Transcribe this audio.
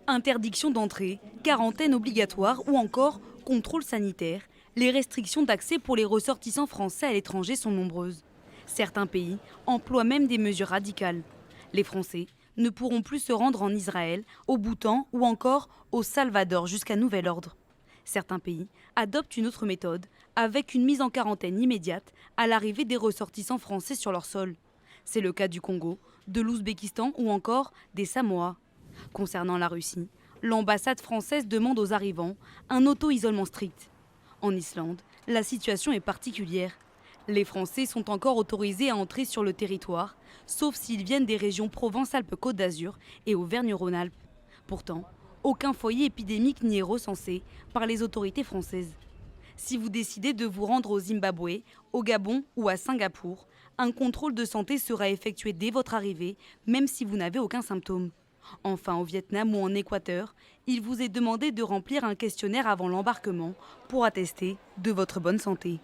Interdiction d'entrée, quarantaine obligatoire ou encore contrôle sanitaire, les restrictions d'accès pour les ressortissants français à l'étranger sont nombreuses. Certains pays emploient même des mesures radicales. Les Français ne pourront plus se rendre en Israël, au Bhoutan ou encore au Salvador jusqu'à nouvel ordre. Certains pays adoptent une autre méthode, avec une mise en quarantaine immédiate à l'arrivée des ressortissants français sur leur sol. C'est le cas du Congo, de l'Ouzbékistan ou encore des Samoa. Concernant la Russie, l'ambassade française demande aux arrivants un auto-isolement strict. En Islande, la situation est particulière. Les Français sont encore autorisés à entrer sur le territoire, sauf s'ils viennent des régions Provence-Alpes-Côte d'Azur et Auvergne-Rhône-Alpes. Pourtant, aucun foyer épidémique n'y est recensé par les autorités françaises. Si vous décidez de vous rendre au Zimbabwe, au Gabon ou à Singapour, un contrôle de santé sera effectué dès votre arrivée, même si vous n'avez aucun symptôme. Enfin, au Vietnam ou en Équateur, il vous est demandé de remplir un questionnaire avant l'embarquement pour attester de votre bonne santé.